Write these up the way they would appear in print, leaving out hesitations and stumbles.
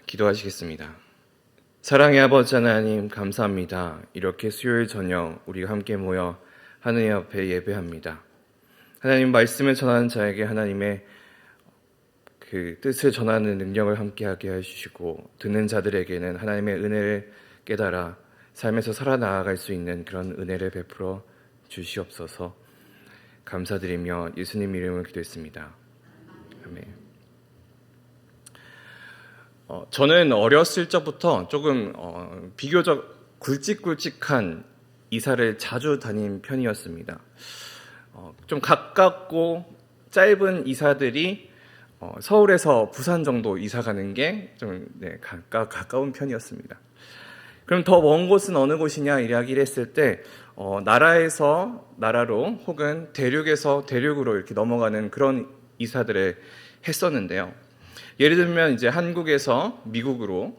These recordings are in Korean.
기도하시겠습니다. 사랑의 아버지 하나님 감사합니다. 이렇게 수요일 저녁 우리가 함께 모여 하느님 앞에 예배합니다. 하나님 말씀을 전하는 자에게 하나님의 그 뜻을 전하는 능력을 함께하게 해주시고 듣는 자들에게는 하나님의 은혜를 깨달아 삶에서 살아나아갈 수 있는 그런 은혜를 베풀어 주시옵소서. 감사드리며 예수님 이름으로 기도했습니다. 아멘. 저는 어렸을 적부터 조금 비교적 굵직굵직한 이사를 자주 다닌 편이었습니다. 좀 가깝고 짧은 이사들이 서울에서 부산 정도 이사 가는 게 좀 가까운 편이었습니다. 그럼 더 먼 곳은 어느 곳이냐 이야기를 했을 때 나라에서 나라로 혹은 대륙에서 대륙으로 이렇게 넘어가는 그런 이사들을 했었는데요. 예를 들면 이제 한국에서 미국으로,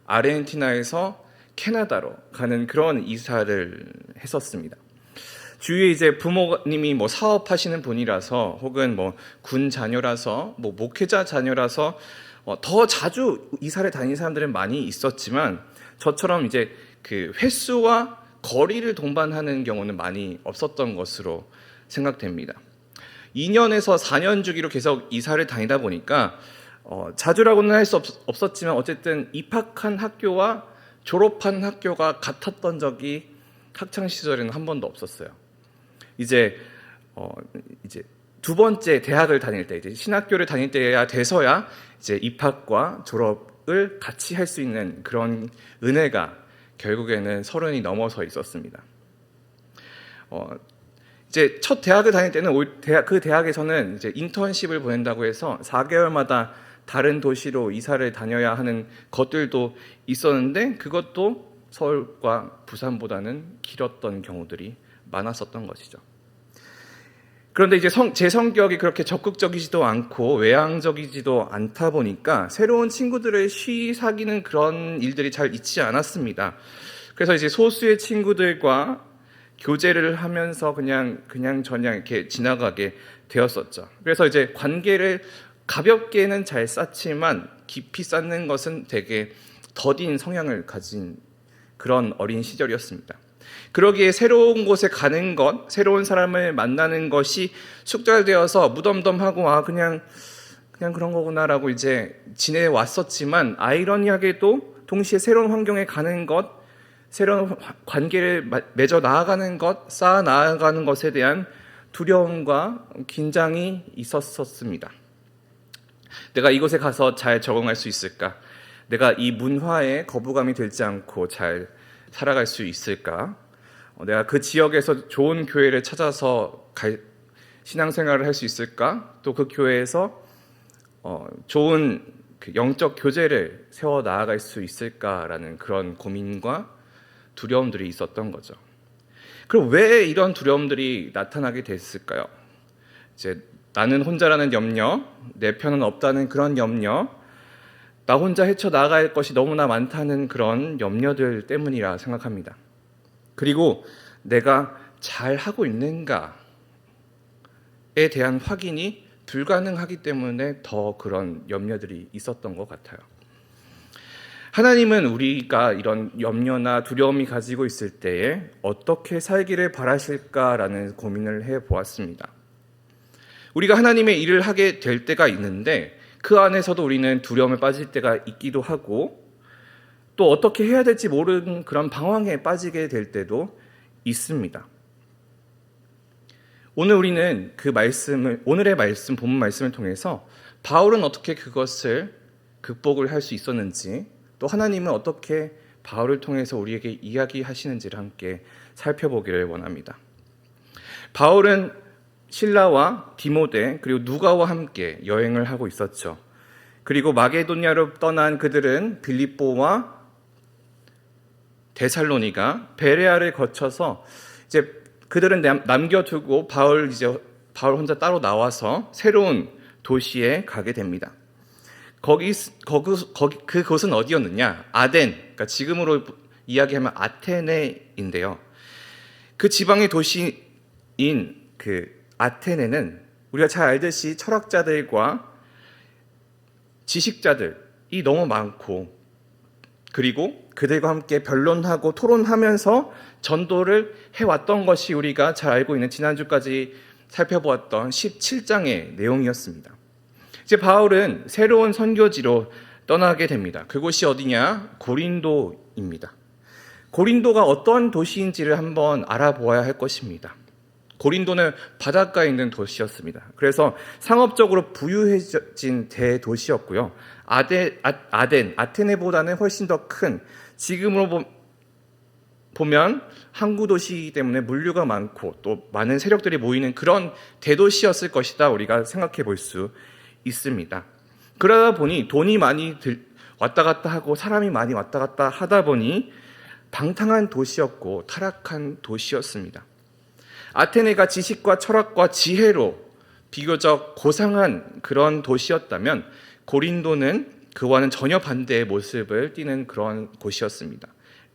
아르헨티나에서 캐나다로 가는 그런 이사를 했었습니다. 주위에 이제 부모님이 사업하시는 분이라서 혹은 군 자녀라서 목회자 자녀라서 더 자주 이사를 다니는 사람들은 많이 있었지만 저처럼 이제 그 횟수와 거리를 동반하는 경우는 많이 없었던 것으로 생각됩니다. 2년에서 4년 주기로 계속 이사를 다니다 보니까 자주라고는 할 수 없었지만 어쨌든 입학한 학교와 졸업한 학교가 같았던 적이 학창 시절에는 한 번도 없었어요. 이제 두 번째 대학을 다닐 때, 이제 신학교를 다닐 때야 돼서야 이제 입학과 졸업을 같이 할 수 있는 그런 은혜가 결국에는 30이 넘어서 있었습니다. 이제 첫 대학을 다닐 때는 그 대학에서는 이제 인턴십을 보낸다고 해서 4개월마다 다른 도시로 이사를 다녀야 하는 것들도 있었는데 그것도 서울과 부산보다는 길었던 경우들이 많았었던 것이죠. 그런데 이제 제 성격이 그렇게 적극적이지도 않고 외향적이지도 않다 보니까 새로운 친구들을 쉬이 사귀는 그런 일들이 잘 있지 않았습니다. 그래서 이제 소수의 친구들과 교제를 하면서 그냥 이렇게 지나가게 되었었죠. 그래서 이제 관계를 가볍게는 잘 쌓지만 깊이 쌓는 것은 되게 더딘 성향을 가진 그런 어린 시절이었습니다. 그러기에 새로운 곳에 가는 것, 새로운 사람을 만나는 것이 숙달되어서 무덤덤하고 그냥 그런 거구나라고 이제 지내왔었지만 아이러니하게도 동시에 새로운 환경에 가는 것, 새로운 관계를 맺어 나아가는 것, 쌓아 나아가는 것에 대한 두려움과 긴장이 있었습니다. 내가 이곳에 가서 잘 적응할 수 있을까? 내가 이 문화에 거부감이 들지 않고 잘 살아갈 수 있을까? 내가 그 지역에서 좋은 교회를 찾아서 신앙생활을 할 수 있을까? 또 그 교회에서 좋은 영적 교제를 세워 나아갈 수 있을까라는 그런 고민과 두려움들이 있었던 거죠. 그럼 왜 이런 두려움들이 나타나게 됐을까요? 이제 나는 혼자라는 염려, 내 편은 없다는 그런 염려, 나 혼자 헤쳐나갈 것이 너무나 많다는 그런 염려들 때문이라 생각합니다. 그리고 내가 잘하고 있는가에 대한 확인이 불가능하기 때문에 더 그런 염려들이 있었던 것 같아요. 하나님은 우리가 이런 염려나 두려움이 가지고 있을 때에 어떻게 살기를 바라실까라는 고민을 해보았습니다. 우리가 하나님의 일을 하게 될 때가 있는데 그 안에서도 우리는 두려움에 빠질 때가 있기도 하고 또 어떻게 해야 될지 모르는 그런 방황에 빠지게 될 때도 있습니다. 오늘 우리는 오늘의 말씀, 본문 말씀을 통해서 바울은 어떻게 그것을 극복을 할 수 있었는지 또 하나님은 어떻게 바울을 통해서 우리에게 이야기하시는지를 함께 살펴보기를 원합니다. 바울은 실라와 디모데 그리고 누가와 함께 여행을 하고 있었죠. 그리고 마게도냐로 떠난 그들은 빌립보와 데살로니가, 베레아를 거쳐서 이제 그들은 남겨두고 바울 혼자 따로 나와서 새로운 도시에 가게 됩니다. 그곳은 어디였느냐? 아덴, 그러니까 지금으로 이야기하면 아테네인데요. 그 지방의 도시인 그 아테네는 우리가 잘 알듯이 철학자들과 지식자들, 너무 많고, 그리고 그들과 함께 변론하고 토론하면서 전도를 해왔던 것이 우리가 잘 알고 있는 지난주까지 살펴보았던 17장의 내용이었습니다. 이제 바울은 새로운 선교지로 떠나게 됩니다. 그곳이 어디냐? 고린도입니다. 고린도가 어떤 도시인지를 한번 알아보아야 할 것입니다. 고린도는 바닷가에 있는 도시였습니다. 그래서 상업적으로 부유해진 대도시였고요. 아테네보다는 훨씬 더 큰, 지금으로 보면 항구 도시이기 때문에 물류가 많고 또 많은 세력들이 모이는 그런 대도시였을 것이다, 우리가 생각해 볼 수 있습니다. 그러다 보니 돈이 많이 왔다 갔다 하고 사람이 많이 왔다 갔다 하다 보니 방탕한 도시였고 타락한 도시였습니다. 아테네가 지식과 철학과 지혜로 비교적 고상한 그런 도시였다면 고린도는 그와는 전혀 반대의 모습을 띠는 그런 곳이었습니다.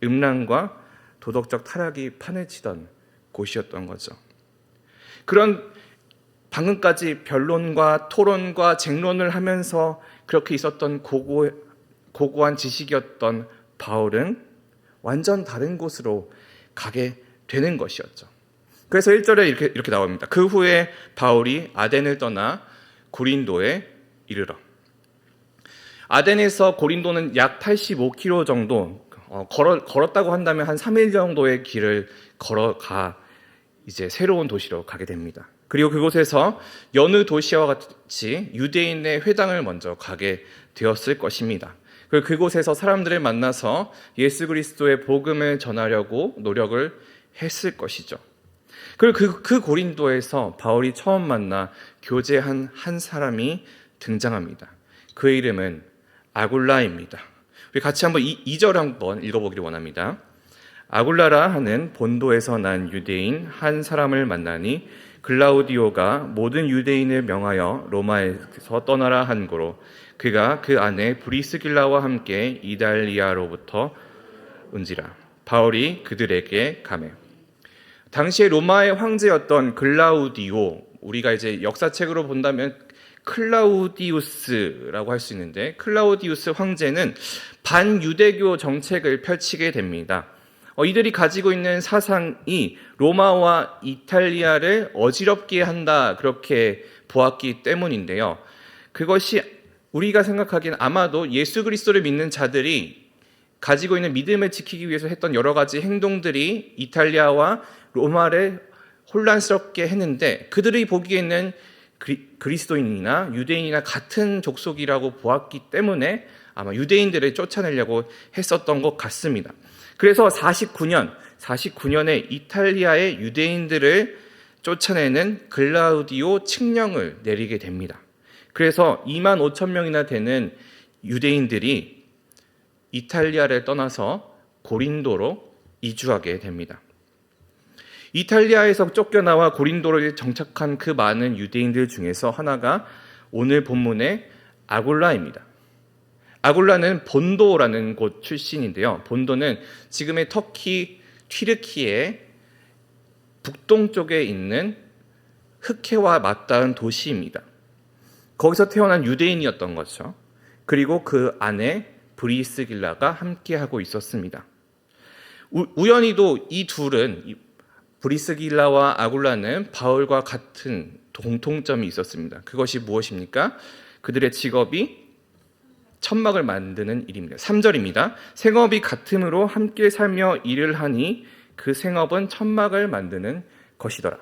음란과 도덕적 타락이 판을 치던 곳이었던 거죠. 그런 방금까지 변론과 토론과 쟁론을 하면서 그렇게 있었던 고고한 지식이었던 바울은 완전 다른 곳으로 가게 되는 것이었죠. 그래서 1절에 이렇게 나옵니다. 그 후에 바울이 아덴을 떠나 고린도에 이르러. 아덴에서 고린도는 약 85km 정도, 걸었다고 한다면 한 3일 정도의 길을 걸어가 이제 새로운 도시로 가게 됩니다. 그리고 그곳에서 여느 도시와 같이 유대인의 회당을 먼저 가게 되었을 것입니다. 그리고 그곳에서 사람들을 만나서 예수 그리스도의 복음을 전하려고 노력을 했을 것이죠. 그리고 그 고린도에서 바울이 처음 만나 교제한 한 사람이 등장합니다. 그의 이름은 아굴라입니다. 우리 같이 한번 2절 한번 읽어보기를 원합니다. 아굴라라 하는 본도에서 난 유대인 한 사람을 만나니 글라우디오가 모든 유대인을 명하여 로마에서 떠나라 한 고로 그가 그 안에 브리스길라와 함께 이달리아로부터 온지라. 바울이 그들에게 가매. 당시에 로마의 황제였던 글라우디오, 우리가 이제 역사책으로 본다면 클라우디우스라고 할 수 있는데, 클라우디우스 황제는 반유대교 정책을 펼치게 됩니다. 이들이 가지고 있는 사상이 로마와 이탈리아를 어지럽게 한다, 그렇게 보았기 때문인데요. 그것이 우리가 생각하기엔 아마도 예수 그리스도를 믿는 자들이 가지고 있는 믿음을 지키기 위해서 했던 여러 가지 행동들이 이탈리아와 로마를 혼란스럽게 했는데, 그들이 보기에는 그리스도인이나 유대인이나 같은 족속이라고 보았기 때문에 아마 유대인들을 쫓아내려고 했었던 것 같습니다. 그래서 49년에 이탈리아의 유대인들을 쫓아내는 글라우디오 칙령을 내리게 됩니다. 그래서 25,000명이나 되는 유대인들이 이탈리아를 떠나서 고린도로 이주하게 됩니다. 이탈리아에서 쫓겨나와 고린도로 정착한 그 많은 유대인들 중에서 하나가 오늘 본문의 아굴라입니다. 아굴라는 본도라는 곳 출신인데요. 본도는 지금의 터키 튀르키의 북동쪽에 있는 흑해와 맞닿은 도시입니다. 거기서 태어난 유대인이었던 거죠. 그리고 그 안에 브리스길라가 함께하고 있었습니다. 우연히도 이 둘은, 브리스길라와 아굴라는 바울과 같은 공통점이 있었습니다. 그것이 무엇입니까? 그들의 직업이 천막을 만드는 일입니다. 3절입니다. 생업이 같음으로 함께 살며 일을 하니 그 생업은 천막을 만드는 것이더라.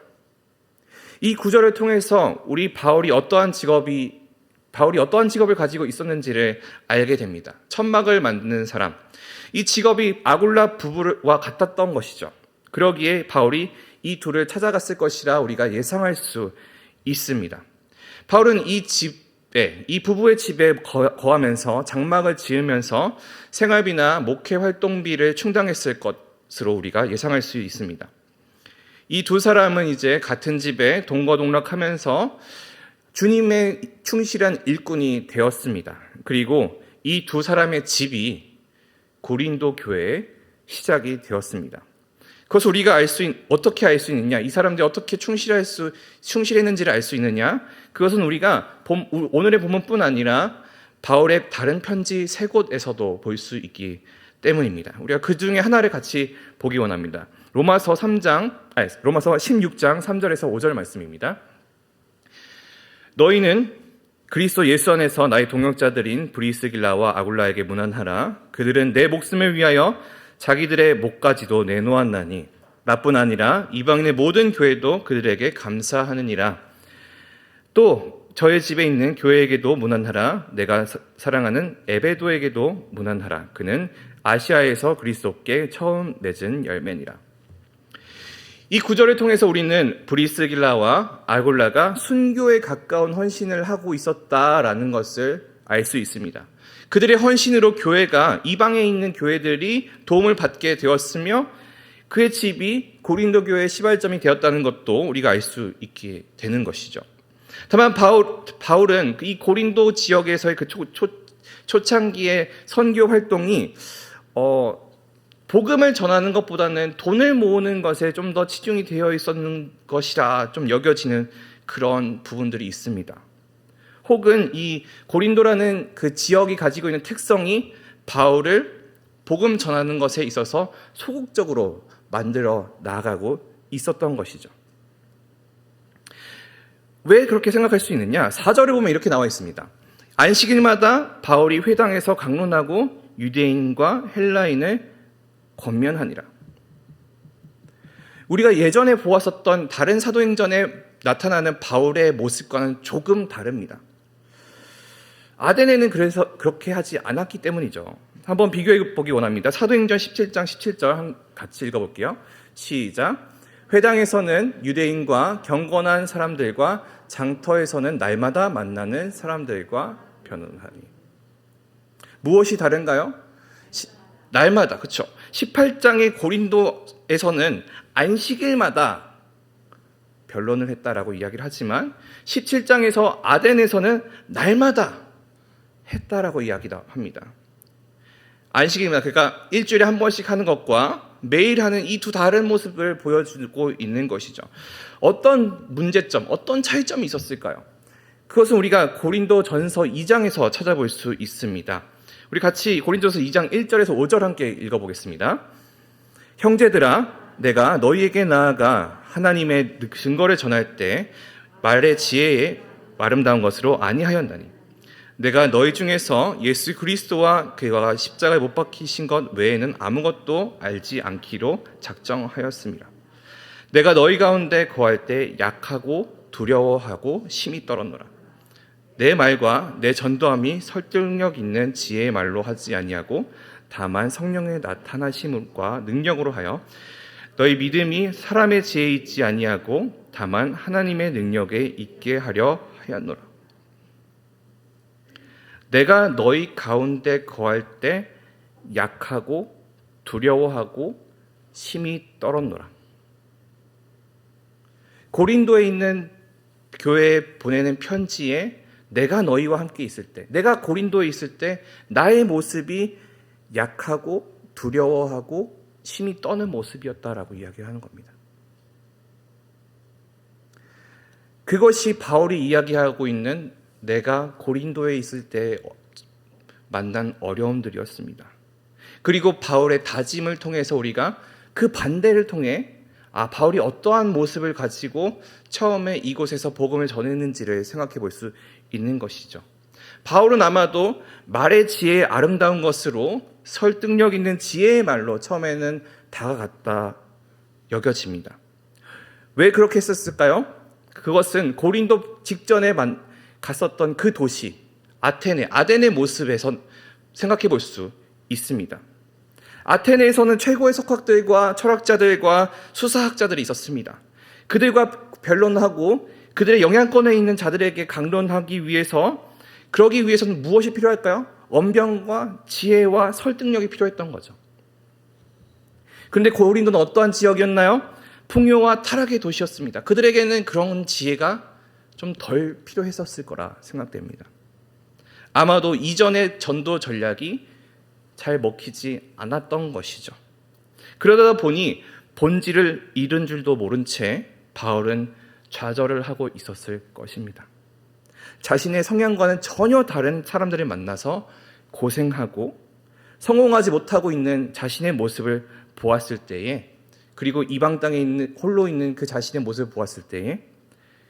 이 구절을 통해서 바울이 어떠한 직업을 가지고 있었는지를 알게 됩니다. 천막을 만드는 사람. 이 직업이 아굴라 부부와 같았던 것이죠. 그러기에 바울이 이 둘을 찾아갔을 것이라 우리가 예상할 수 있습니다. 바울은 이 부부의 집에 거하면서 장막을 지으면서 생활비나 목회 활동비를 충당했을 것으로 우리가 예상할 수 있습니다. 이 두 사람은 이제 같은 집에 동거동락하면서 주님의 충실한 일꾼이 되었습니다. 그리고 이 두 사람의 집이 고린도 교회의 시작이 되었습니다. 그것을 우리가 어떻게 알 수 있느냐? 이 사람들이 어떻게 충실했는지를 알 수 있느냐? 그것은 우리가 오늘의 본문뿐 아니라 바울의 다른 편지 세 곳에서도 볼 수 있기 때문입니다. 우리가 그 중에 하나를 같이 보기 원합니다. 로마서 16장 3절에서 5절 말씀입니다. 너희는 그리스도 예수 안에서 나의 동역자들인 브리스길라와 아굴라에게 문안하라. 그들은 내 목숨을 위하여 자기들의 목까지도 내놓았나니 나뿐 아니라 이방인의 모든 교회도 그들에게 감사하느니라. 또 저의 집에 있는 교회에게도 문안하라. 내가 사랑하는 에베도에게도 문안하라. 그는 아시아에서 그리스도께 처음 맺은 열매니라. 이 구절을 통해서 우리는 브리스길라와 아굴라가 순교에 가까운 헌신을 하고 있었다라는 것을 알 수 있습니다. 그들의 헌신으로 교회가 이방에 있는 교회들이 도움을 받게 되었으며 그의 집이 고린도 교회의 시발점이 되었다는 것도 우리가 알 수 있게 되는 것이죠. 다만 바울은 이 고린도 지역에서의 그 초창기의 선교 활동이 복음을 전하는 것보다는 돈을 모으는 것에 좀 더 치중이 되어 있었는 것이라 좀 여겨지는 그런 부분들이 있습니다. 혹은 이 고린도라는 그 지역이 가지고 있는 특성이 바울을 복음 전하는 것에 있어서 소극적으로 만들어 나가고 있었던 것이죠. 왜 그렇게 생각할 수 있느냐? 4절을 보면 이렇게 나와 있습니다. 안식일마다 바울이 회당에서 강론하고 유대인과 헬라인을 권면하니라. 우리가 예전에 보았었던 다른 사도행전에 나타나는 바울의 모습과는 조금 다릅니다. 아데네는 그래서 그렇게 하지 않았기 때문이죠. 한번 비교해 보기 원합니다. 사도행전 17장 17절 같이 읽어볼게요. 시작. 회당에서는 유대인과 경건한 사람들과 장터에서는 날마다 만나는 사람들과 변론하니. 무엇이 다른가요? 날마다, 그렇죠. 18장의 고린도에서는 안식일마다 변론을 했다라고 이야기를 하지만 17장에서 아덴에서는 날마다 했다라고 이야기합니다. 안식일마다, 그러니까 일주일에 한 번씩 하는 것과 매일 하는 이 두 다른 모습을 보여주고 있는 것이죠. 어떤 문제점, 어떤 차이점이 있었을까요? 그것은 우리가 고린도 전서 2장에서 찾아볼 수 있습니다. 우리 같이 고린도서 2장 1절에서 5절 함께 읽어보겠습니다. 형제들아, 내가 너희에게 나아가 하나님의 증거를 전할 때 말의 지혜에 아름다운 것으로 아니하였나니 내가 너희 중에서 예수 그리스도와 그가 십자가에 못 박히신 것 외에는 아무것도 알지 않기로 작정하였습니다. 내가 너희 가운데 거할 때 약하고 두려워하고 심히 떨었노라. 내 말과 내 전도함이 설득력 있는 지혜의 말로 하지 아니하고 다만 성령의 나타나심과 능력으로 하여 너희 믿음이 사람의 지혜에 있지 아니하고 다만 하나님의 능력에 있게 하려 하였노라. 내가 너희 가운데 거할 때 약하고 두려워하고 심히 떨었노라. 고린도에 있는 교회에 보내는 편지에 내가 너희와 함께 있을 때, 내가 고린도에 있을 때 나의 모습이 약하고 두려워하고 심히 떠는 모습이었다라고 이야기를 하는 겁니다. 그것이 바울이 이야기하고 있는 내가 고린도에 있을 때 만난 어려움들이었습니다. 그리고 바울의 다짐을 통해서 우리가 그 반대를 통해 바울이 어떠한 모습을 가지고 처음에 이곳에서 복음을 전했는지를 생각해 볼 수 있는 것이죠. 바울은 아마도 말의 지혜의 아름다운 것으로 설득력 있는 지혜의 말로 처음에는 다가갔다 여겨집니다. 왜 그렇게 했었을까요? 그것은 고린도 직전에 갔었던 그 도시 아덴의 모습에서 생각해 볼 수 있습니다. 아테네에서는 최고의 석학들과 철학자들과 수사학자들이 있었습니다. 그들과 변론하고 그들의 영향권에 있는 자들에게 강론하기 위해서, 그러기 위해서는 무엇이 필요할까요? 언변과 지혜와 설득력이 필요했던 거죠. 그런데 고린도는 어떠한 지역이었나요? 풍요와 타락의 도시였습니다. 그들에게는 그런 지혜가 좀 덜 필요했었을 거라 생각됩니다. 아마도 이전의 전도 전략이 잘 먹히지 않았던 것이죠. 그러다 보니 본질을 잃은 줄도 모른 채 바울은 좌절을 하고 있었을 것입니다. 자신의 성향과는 전혀 다른 사람들을 만나서 고생하고 성공하지 못하고 있는 자신의 모습을 보았을 때에, 그리고 이방 땅에 홀로 있는 그 자신의 모습을 보았을 때에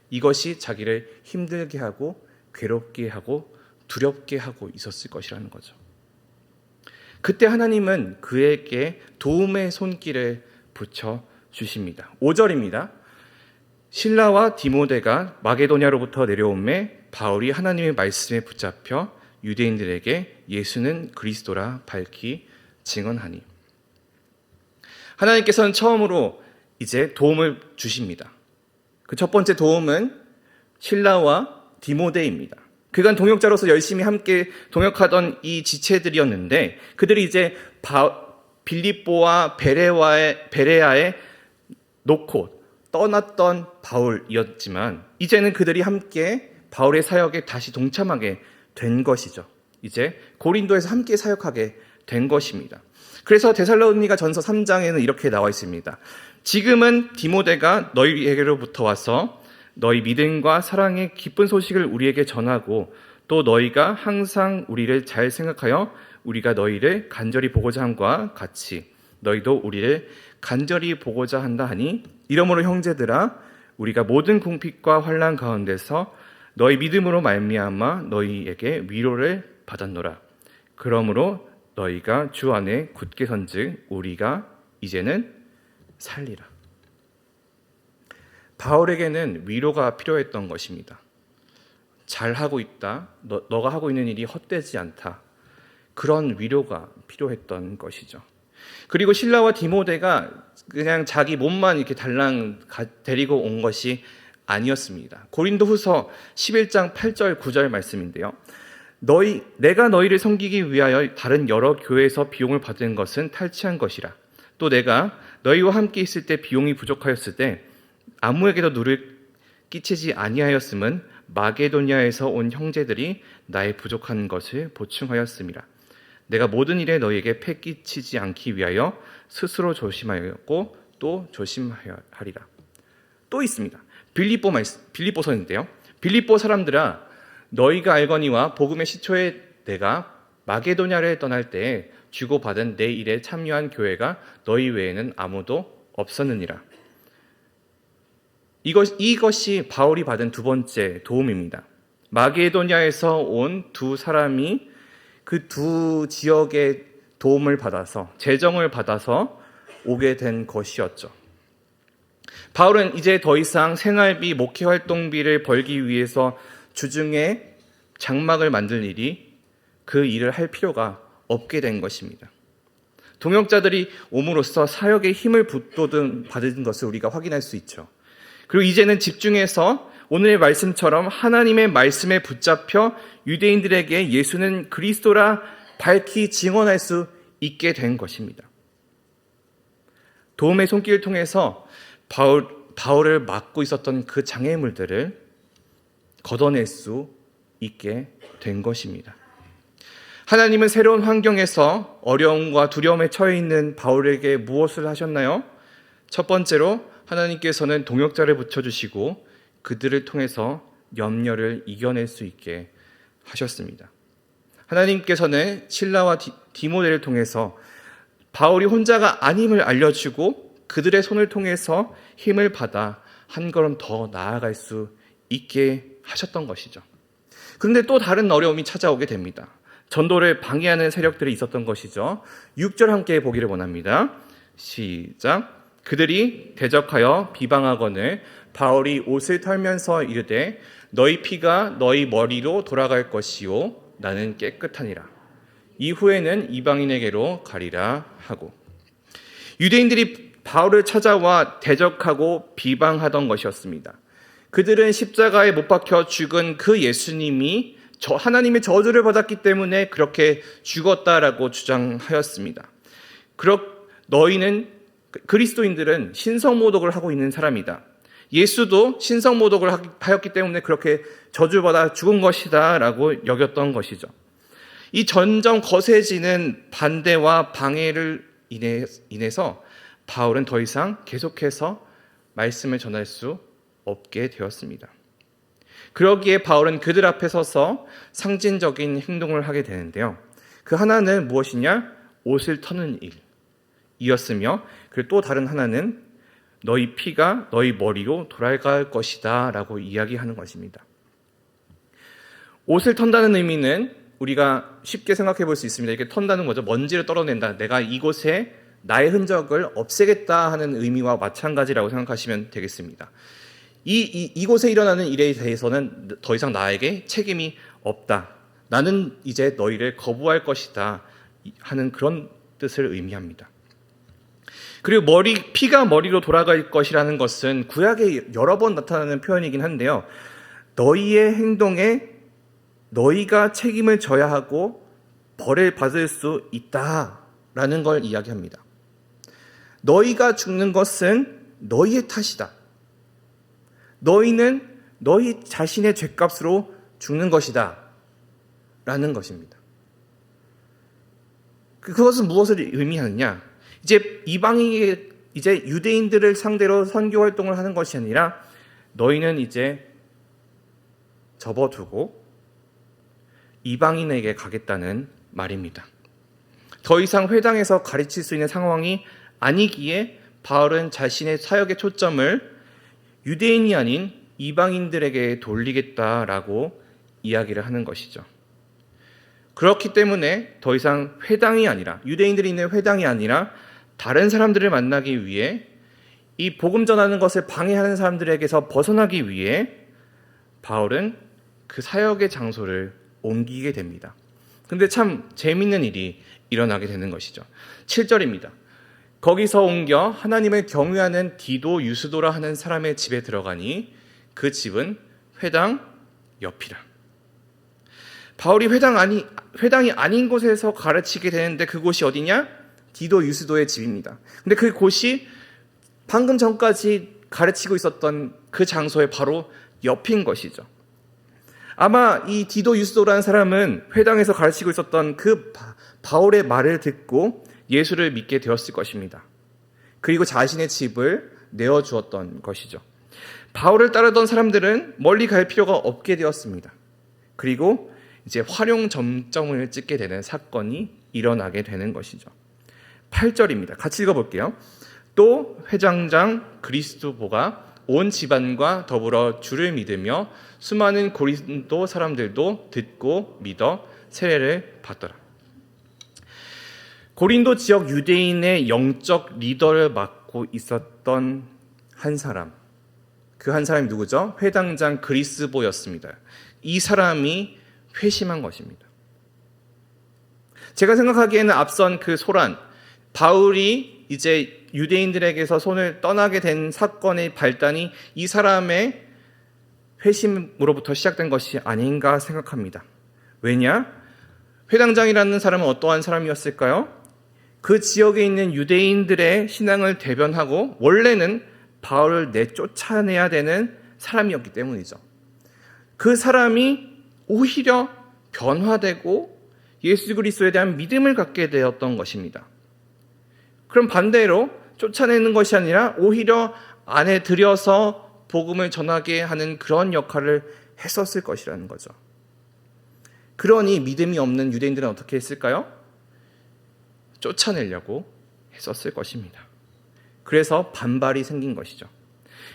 이것이 자기를 힘들게 하고 괴롭게 하고 두렵게 하고 있었을 것이라는 거죠. 그때 하나님은 그에게 도움의 손길을 붙여 주십니다. 5절입니다. 실라와 디모데가 마게도냐로부터 내려오매 바울이 하나님의 말씀에 붙잡혀 유대인들에게 예수는 그리스도라 밝히 증언하니. 하나님께서는 처음으로 이제 도움을 주십니다. 그 첫 번째 도움은 실라와 디모데입니다. 그간 동역자로서 열심히 함께 동역하던 이 지체들이었는데, 그들이 이제 빌립보와 베레아에 놓고 떠났던 바울이었지만, 이제는 그들이 함께 바울의 사역에 다시 동참하게 된 것이죠. 이제 고린도에서 함께 사역하게 된 것입니다. 그래서 데살로니가 전서 3장에는 이렇게 나와 있습니다. 지금은 디모데가 너희에게로부터 와서 너희 믿음과 사랑의 기쁜 소식을 우리에게 전하고, 또 너희가 항상 우리를 잘 생각하여 우리가 너희를 간절히 보고자 함과 같이 너희도 우리를 간절히 보고자 한다 하니, 이러므로 형제들아 우리가 모든 궁핍과 환난 가운데서 너희 믿음으로 말미암아 너희에게 위로를 받았노라. 그러므로 너희가 주 안에 굳게 선즉 우리가 이제는 살리라. 바울에게는 위로가 필요했던 것입니다. 잘하고 있다. 너가 하고 있는 일이 헛되지 않다. 그런 위로가 필요했던 것이죠. 그리고 실라와 디모데가 그냥 자기 몸만 이렇게 달랑 데리고 온 것이 아니었습니다. 고린도후서 11장 8절 9절 말씀인데요. 내가 너희를 섬기기 위하여 다른 여러 교회에서 비용을 받은 것은 탈취한 것이라. 또 내가 너희와 함께 있을 때 비용이 부족하였을 때 아무에게도 누를 끼치지 아니하였음은 마게도냐에서 온 형제들이 나의 부족한 것을 보충하였음이라. 내가 모든 일에 너희에게 패 끼치지 않기 위하여 스스로 조심하였고 또 조심하리라. 또 있습니다. 빌립보서인데요. 빌립보 사람들아, 너희가 알거니와 복음의 시초에 내가 마게도냐를 떠날 때에 주고받은 내 일에 참여한 교회가 너희 외에는 아무도 없었느니라. 이것이 바울이 받은 두 번째 도움입니다. 마게도냐에서 온 두 사람이 그 두 지역의 도움을 받아서, 재정을 받아서 오게 된 것이었죠. 바울은 이제 더 이상 생활비, 목회 활동비를 벌기 위해서 주중에 장막을 만들 그 일을 할 필요가 없게 된 것입니다. 동역자들이 옴으로써 사역의 힘을 받은 것을 우리가 확인할 수 있죠. 그리고 이제는 집중해서 오늘의 말씀처럼 하나님의 말씀에 붙잡혀 유대인들에게 예수는 그리스도라 밝히 증언할 수 있게 된 것입니다. 도움의 손길을 통해서 바울을 막고 있었던 그 장애물들을 걷어낼 수 있게 된 것입니다. 하나님은 새로운 환경에서 어려움과 두려움에 처해 있는 바울에게 무엇을 하셨나요? 첫 번째로 하나님께서는 동역자를 붙여주시고 그들을 통해서 염려를 이겨낼 수 있게 하셨습니다. 하나님께서는 실라와 디모데를 통해서 바울이 혼자가 아님을 알려주고 그들의 손을 통해서 힘을 받아 한 걸음 더 나아갈 수 있게 하셨던 것이죠. 그런데 또 다른 어려움이 찾아오게 됩니다. 전도를 방해하는 세력들이 있었던 것이죠. 6절 함께 보기를 원합니다. 시작. 그들이 대적하여 비방하거늘 바울이 옷을 털면서 이르되 너희 피가 너희 머리로 돌아갈 것이요 나는 깨끗하니라. 이후에는 이방인에게로 가리라 하고. 유대인들이 바울을 찾아와 대적하고 비방하던 것이었습니다. 그들은 십자가에 못 박혀 죽은 그 예수님이 하나님의 저주를 받았기 때문에 그렇게 죽었다라고 주장하였습니다. 그리스도인들은 신성모독을 하고 있는 사람이다. 예수도 신성모독을 하였기 때문에 그렇게 저주받아 죽은 것이다 라고 여겼던 것이죠. 이 점점 거세지는 반대와 방해를 인해서 바울은 더 이상 계속해서 말씀을 전할 수 없게 되었습니다. 그러기에 바울은 그들 앞에 서서 상징적인 행동을 하게 되는데요. 그 하나는 무엇이냐? 옷을 터는 일이었으며, 그리고 또 다른 하나는 너희 피가 너희 머리로 돌아갈 것이다 라고 이야기하는 것입니다. 옷을 턴다는 의미는 우리가 쉽게 생각해 볼 수 있습니다. 이렇게 턴다는 거죠. 먼지를 떨어낸다. 내가 이곳에 나의 흔적을 없애겠다 하는 의미와 마찬가지라고 생각하시면 되겠습니다. 이곳에 일어나는 일에 대해서는 더 이상 나에게 책임이 없다. 나는 이제 너희를 거부할 것이다 하는 그런 뜻을 의미합니다. 그리고 피가 머리로 돌아갈 것이라는 것은 구약에 여러 번 나타나는 표현이긴 한데요. 너희의 행동에 너희가 책임을 져야 하고 벌을 받을 수 있다라는 걸 이야기합니다. 너희가 죽는 것은 너희의 탓이다. 너희는 너희 자신의 죗값으로 죽는 것이다 라는 것입니다. 그것은 무엇을 의미하느냐? 이제 유대인들을 상대로 선교 활동을 하는 것이 아니라 너희는 이제 접어두고 이방인에게 가겠다는 말입니다. 더 이상 회당에서 가르칠 수 있는 상황이 아니기에 바울은 자신의 사역의 초점을 유대인이 아닌 이방인들에게 돌리겠다라고 이야기를 하는 것이죠. 그렇기 때문에 더 이상 회당이 아니라, 유대인들이 있는 회당이 아니라 다른 사람들을 만나기 위해, 이 복음 전하는 것을 방해하는 사람들에게서 벗어나기 위해 바울은 그 사역의 장소를 옮기게 됩니다. 근데 참 재밌는 일이 일어나게 되는 것이죠. 7절입니다. 거기서 옮겨 하나님을 경외하는 디도 유스도라 하는 사람의 집에 들어가니 그 집은 회당 옆이라. 바울이 회당이 아닌 곳에서 가르치게 되는데 그곳이 어디냐? 디도 유스도의 집입니다. 근데 그곳이 방금 전까지 가르치고 있었던 그 장소의 바로 옆인 것이죠. 아마 이 디도 유스도라는 사람은 회당에서 가르치고 있었던 그 바울의 말을 듣고 예수를 믿게 되었을 것입니다. 그리고 자신의 집을 내어주었던 것이죠. 바울을 따르던 사람들은 멀리 갈 필요가 없게 되었습니다. 그리고 이제 활용 점점을 찍게 되는 사건이 일어나게 되는 것이죠. 8절입니다. 같이 읽어볼게요. 또 회장장 그리스도보가 온 집안과 더불어 주를 믿으며 수많은 고린도 사람들도 듣고 믿어 세례를 받더라. 고린도 지역 유대인의 영적 리더를 맡고 있었던 한 사람, 그 한 사람이 누구죠? 회당장 그리스보였습니다. 이 사람이 회심한 것입니다. 제가 생각하기에는 앞선 그 소란, 바울이 이제 유대인들에게서 손을 떠나게 된 사건의 발단이 이 사람의 회심으로부터 시작된 것이 아닌가 생각합니다. 왜냐? 회당장이라는 사람은 어떠한 사람이었을까요? 그 지역에 있는 유대인들의 신앙을 대변하고 원래는 바울을 내쫓아내야 되는 사람이었기 때문이죠. 그 사람이 오히려 변화되고 예수 그리스도에 대한 믿음을 갖게 되었던 것입니다. 그럼 반대로 쫓아내는 것이 아니라 오히려 안에 들여서 복음을 전하게 하는 그런 역할을 했었을 것이라는 거죠. 그러니 믿음이 없는 유대인들은 어떻게 했을까요? 쫓아내려고 했었을 것입니다. 그래서 반발이 생긴 것이죠.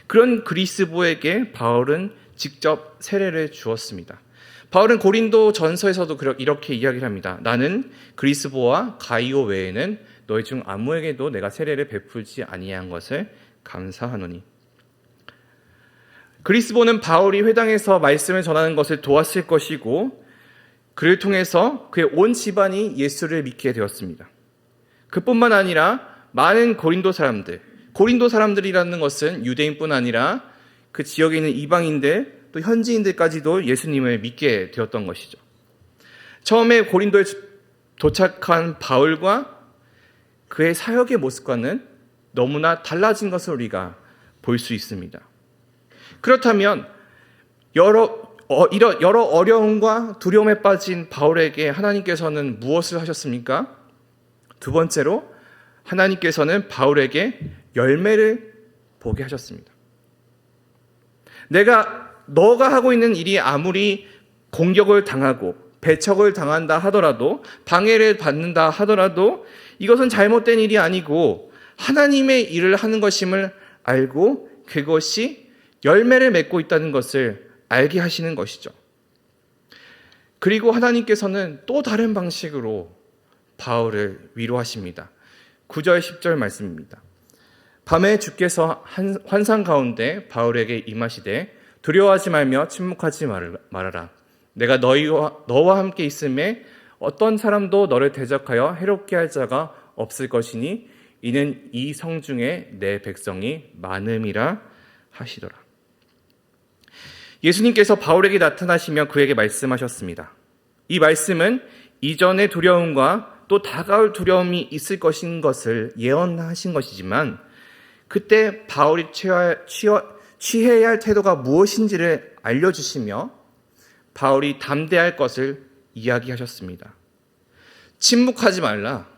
그런 그리스보에게 바울은 직접 세례를 주었습니다. 바울은 고린도 전서에서도 이렇게 이야기를 합니다. 나는 그리스보와 가이오 외에는 너희 중 아무에게도 내가 세례를 베풀지 아니한 것을 감사하노니. 그리스보는 바울이 회당에서 말씀을 전하는 것을 도왔을 것이고 그를 통해서 그의 온 집안이 예수를 믿게 되었습니다. 그뿐만 아니라 많은 고린도 사람들이라는 것은 유대인뿐 아니라 그 지역에 있는 이방인들 또 현지인들까지도 예수님을 믿게 되었던 것이죠. 처음에 고린도에 도착한 바울과 그의 사역의 모습과는 너무나 달라진 것을 우리가 볼 수 있습니다. 그렇다면 여러 어려움과 두려움에 빠진 바울에게 하나님께서는 무엇을 하셨습니까? 두 번째로 하나님께서는 바울에게 열매를 보게 하셨습니다. 내가 너가 하고 있는 일이 아무리 공격을 당하고 배척을 당한다 하더라도, 방해를 받는다 하더라도 이것은 잘못된 일이 아니고 하나님의 일을 하는 것임을 알고 그것이 열매를 맺고 있다는 것을 알게 하시는 것이죠. 그리고 하나님께서는 또 다른 방식으로 바울을 위로하십니다. 9절 10절 말씀입니다. 밤에 주께서 환상 가운데 바울에게 임하시되 두려워하지 말며 침묵하지 말아라. 내가 너와 함께 있음에 어떤 사람도 너를 대적하여 해롭게 할 자가 없을 것이니 이는 이 성 중에 내 백성이 많음이라 하시더라. 예수님께서 바울에게 나타나시며 그에게 말씀하셨습니다. 이 말씀은 이전의 두려움과 또 다가올 두려움이 있을 것인 것을 예언하신 것이지만, 그때 바울이 취해야 할 태도가 무엇인지를 알려주시며 바울이 담대할 것을 이야기하셨습니다. 침묵하지 말라.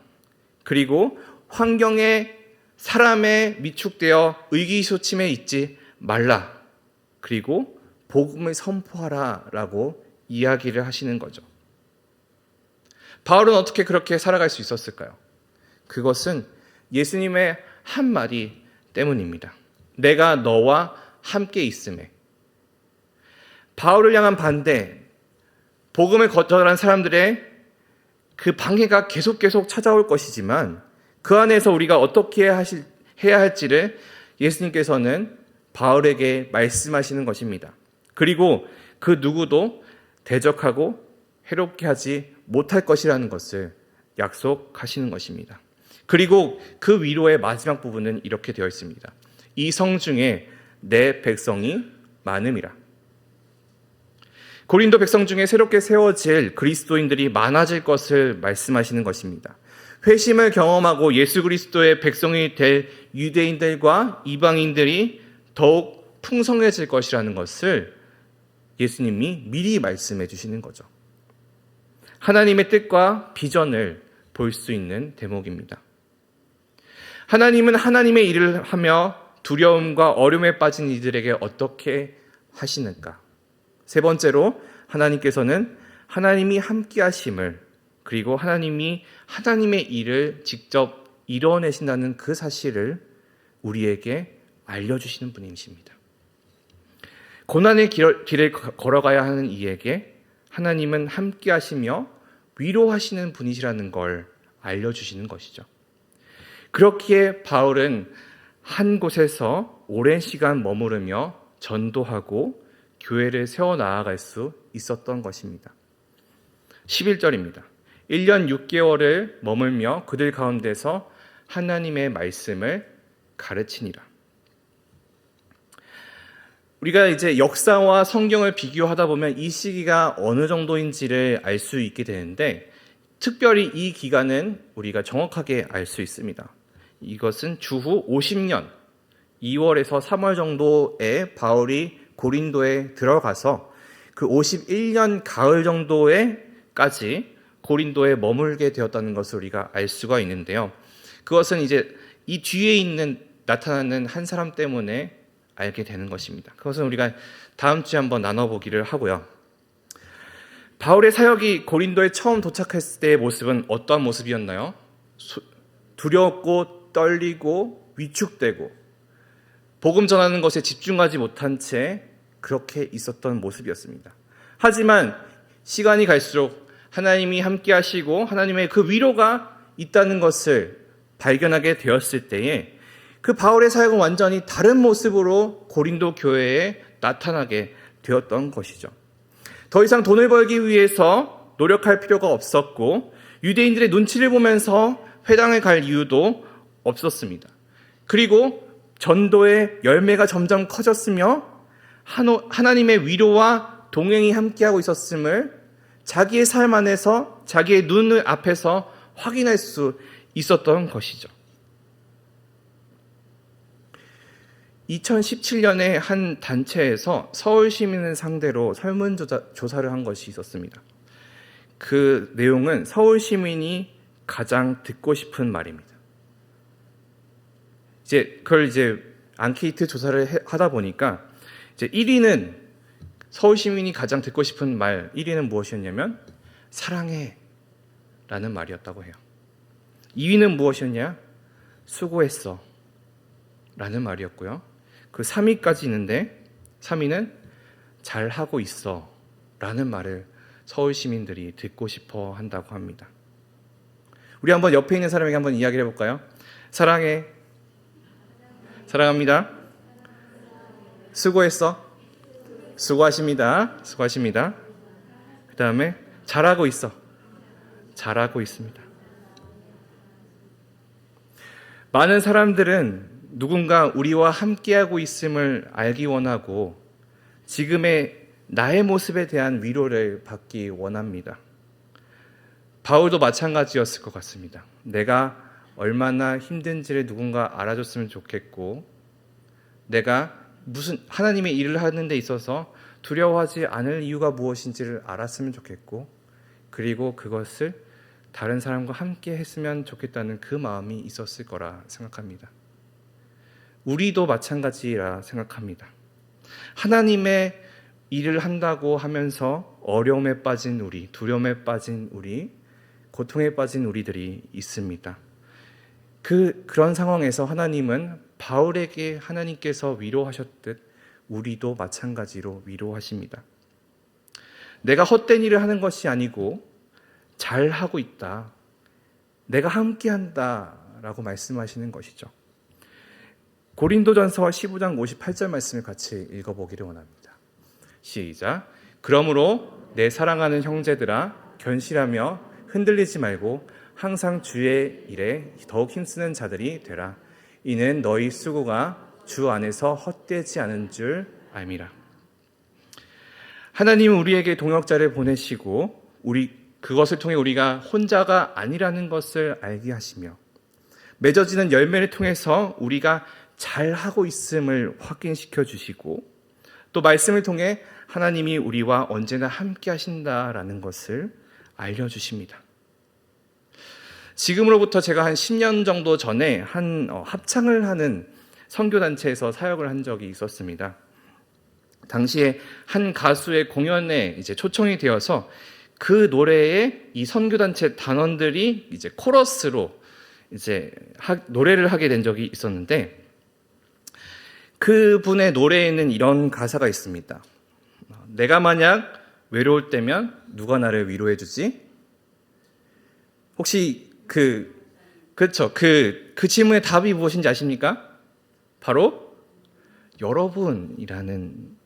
그리고 환경에 사람에 위축되어 의기소침해 있지 말라. 그리고 복음을 선포하라 라고 이야기를 하시는 거죠. 바울은 어떻게 그렇게 살아갈 수 있었을까요? 그것은 예수님의 한마디 때문입니다. 내가 너와 함께 있음에. 바울을 향한 반대, 복음을 거절한 사람들의 그 방해가 계속 찾아올 것이지만 그 안에서 우리가 어떻게 해야 할지를 예수님께서는 바울에게 말씀하시는 것입니다. 그리고 그 누구도 대적하고 해롭게 하지 못할 것이라는 것을 약속하시는 것입니다. 그리고 그 위로의 마지막 부분은 이렇게 되어 있습니다. 이 성 중에 내 백성이 많음이라. 고린도 백성 중에 새롭게 세워질 그리스도인들이 많아질 것을 말씀하시는 것입니다. 회심을 경험하고 예수 그리스도의 백성이 될 유대인들과 이방인들이 더욱 풍성해질 것이라는 것을 예수님이 미리 말씀해 주시는 거죠. 하나님의 뜻과 비전을 볼 수 있는 대목입니다. 하나님은 하나님의 일을 하며 두려움과 어려움에 빠진 이들에게 어떻게 하시는가? 세 번째로 하나님께서는 하나님이 함께 하심을, 그리고 하나님이 하나님의 일을 직접 이뤄내신다는 그 사실을 우리에게 알려주시는 분이십니다. 고난의 길을 걸어가야 하는 이에게 하나님은 함께 하시며 위로하시는 분이시라는 걸 알려주시는 것이죠. 그렇기에 바울은 한 곳에서 오랜 시간 머무르며 전도하고 교회를 세워나아갈 수 있었던 것입니다. 11절입니다. 1년 6개월을 머물며 그들 가운데서 하나님의 말씀을 가르치니라. 우리가 이제 역사와 성경을 비교하다 보면 이 시기가 어느 정도인지를 알 수 있게 되는데, 특별히 이 기간은 우리가 정확하게 알 수 있습니다. 이것은 주후 50년 2월에서 3월 정도에 바울이 고린도에 들어가서 그 51년 가을 정도에까지 고린도에 머물게 되었다는 것을 우리가 알 수가 있는데요. 그것은 이제 이 뒤에 나타나는 한 사람 때문에 알게 되는 것입니다. 그것은 우리가 다음 주에 한번 나눠보기를 하고요. 바울의 사역이 고린도에 처음 도착했을 때의 모습은 어떠한 모습이었나요? 두렵고 떨리고 위축되고 복음 전하는 것에 집중하지 못한 채 그렇게 있었던 모습이었습니다. 하지만 시간이 갈수록 하나님이 함께 하시고 하나님의 그 위로가 있다는 것을 발견하게 되었을 때에 그 바울의 사역은 완전히 다른 모습으로 고린도 교회에 나타나게 되었던 것이죠. 더 이상 돈을 벌기 위해서 노력할 필요가 없었고 유대인들의 눈치를 보면서 회당에 갈 이유도 없었습니다. 그리고 전도의 열매가 점점 커졌으며 하나님의 위로와 동행이 함께하고 있었음을 자기의 삶 안에서 자기의 눈 앞에서 확인할 수 있었던 것이죠. 2017년에 한 단체에서 서울 시민을 상대로 설문조사를 한 것이 있었습니다. 그 내용은 서울 시민이 가장 듣고 싶은 말입니다. 그걸 앙케이트 조사를 하다 보니까 1위는 서울 시민이 가장 듣고 싶은 말 1위는 무엇이었냐면 사랑해 라는 말이었다고 해요. 2위는 무엇이었냐? 수고했어 라는 말이었고요. 그 3위까지 있는데 3위는 잘하고 있어 라는 말을 서울 시민들이 듣고 싶어 한다고 합니다. 우리 한번 옆에 있는 사람에게 한번 이야기를 해볼까요? 사랑해. 사랑합니다. 수고했어. 수고하십니다. 수고하십니다. 그 다음에 잘하고 있어. 잘하고 있습니다. 많은 사람들은 누군가 우리와 함께하고 있음을 알기 원하고 지금의 나의 모습에 대한 위로를 받기 원합니다. 바울도 마찬가지였을 것 같습니다. 내가 얼마나 힘든지를 누군가 알아줬으면 좋겠고 내가 무슨 하나님의 일을 하는 데 있어서 두려워하지 않을 이유가 무엇인지를 알았으면 좋겠고 그리고 그것을 다른 사람과 함께 했으면 좋겠다는 그 마음이 있었을 거라 생각합니다. 우리도 마찬가지라 생각합니다. 하나님의 일을 한다고 하면서 어려움에 빠진 우리, 두려움에 빠진 우리, 고통에 빠진 우리들이 있습니다. 그런 상황에서 하나님은 바울에게 하나님께서 위로하셨듯 우리도 마찬가지로 위로하십니다. 내가 헛된 일을 하는 것이 아니고 잘하고 있다. 내가 함께한다 라고 말씀하시는 것이죠. 고린도전서 15장 58절 말씀을 같이 읽어보기를 원합니다. 시작. 그러므로 내 사랑하는 형제들아 견실하며 흔들리지 말고 항상 주의 일에 더욱 힘쓰는 자들이 되라. 이는 너희 수고가 주 안에서 헛되지 않은 줄 알미라. 하나님은 우리에게 동역자를 보내시고 그것을 통해 우리가 혼자가 아니라는 것을 알게 하시며 맺어지는 열매를 통해서 우리가 잘하고 있음을 확인시켜 주시고 또 말씀을 통해 하나님이 우리와 언제나 함께 하신다라는 것을 알려주십니다. 지금으로부터 제가 한 10년 정도 전에 합창을 하는 선교단체에서 사역을 한 적이 있었습니다. 당시에 한 가수의 공연에 이제 초청이 되어서 그 노래에 이 선교단체 단원들이 이제 코러스로 이제 노래를 하게 된 적이 있었는데 그분의 노래에는 이런 가사가 있습니다. 내가 만약 외로울 때면 누가 나를 위로해 주지? 혹시 그 질문의 답이 무엇인지 아십니까? 바로 여러분이라는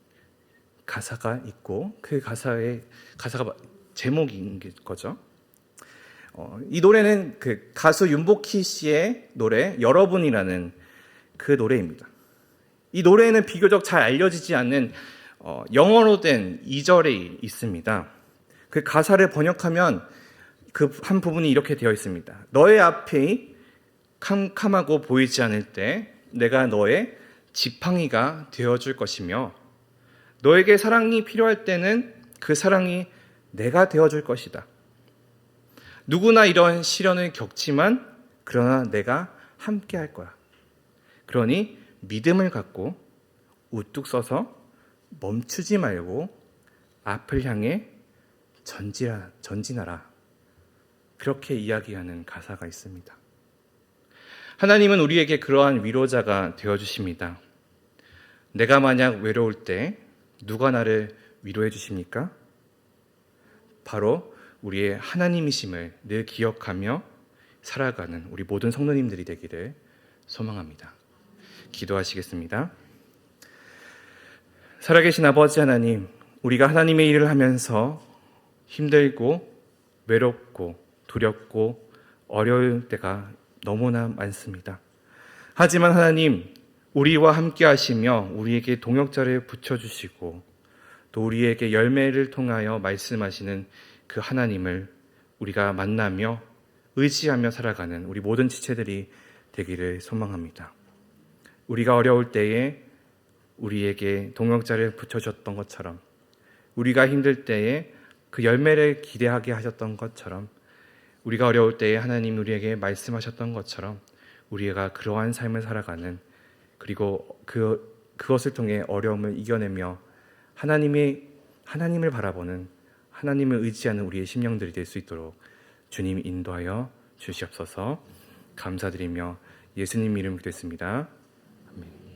가사가 있고 그 가사가 제목인 거죠. 이 노래는 그 가수 윤복희 씨의 노래 여러분이라는 그 노래입니다. 이 노래는 비교적 잘 알려지지 않는 영어로 된 2절이 있습니다. 그 가사를 번역하면 그 한 부분이 이렇게 되어 있습니다. 너의 앞이 캄캄하고 보이지 않을 때 내가 너의 지팡이가 되어줄 것이며 너에게 사랑이 필요할 때는 그 사랑이 내가 되어줄 것이다. 누구나 이런 시련을 겪지만 그러나 내가 함께 할 거야. 그러니 믿음을 갖고 우뚝 서서 멈추지 말고 앞을 향해 전진하라. 그렇게 이야기하는 가사가 있습니다. 하나님은 우리에게 그러한 위로자가 되어주십니다. 내가 만약 외로울 때 누가 나를 위로해 주십니까? 바로 우리의 하나님이심을 늘 기억하며 살아가는 우리 모든 성도님들이 되기를 소망합니다. 기도하시겠습니다. 살아계신 아버지 하나님, 우리가 하나님의 일을 하면서 힘들고 외롭고 두렵고 어려울 때가 너무나 많습니다. 하지만 하나님, 우리와 함께 하시며 우리에게 동역자를 붙여주시고 또 우리에게 열매를 통하여 말씀하시는 그 하나님을 우리가 만나며 의지하며 살아가는 우리 모든 지체들이 되기를 소망합니다. 우리가 어려울 때에 우리에게 동역자를 붙여줬던 것처럼 우리가 힘들 때에 그 열매를 기대하게 하셨던 것처럼 우리가 어려울 때에 하나님 우리에게 말씀하셨던 것처럼 우리가 그러한 삶을 살아가는 그리고 그것을 통해 어려움을 이겨내며 하나님의 하나님을 바라보는, 하나님을 의지하는 우리의 심령들이 될 수 있도록 주님이 인도하여 주시옵소서. 감사드리며 예수님 이름 기도했습니다. 아멘.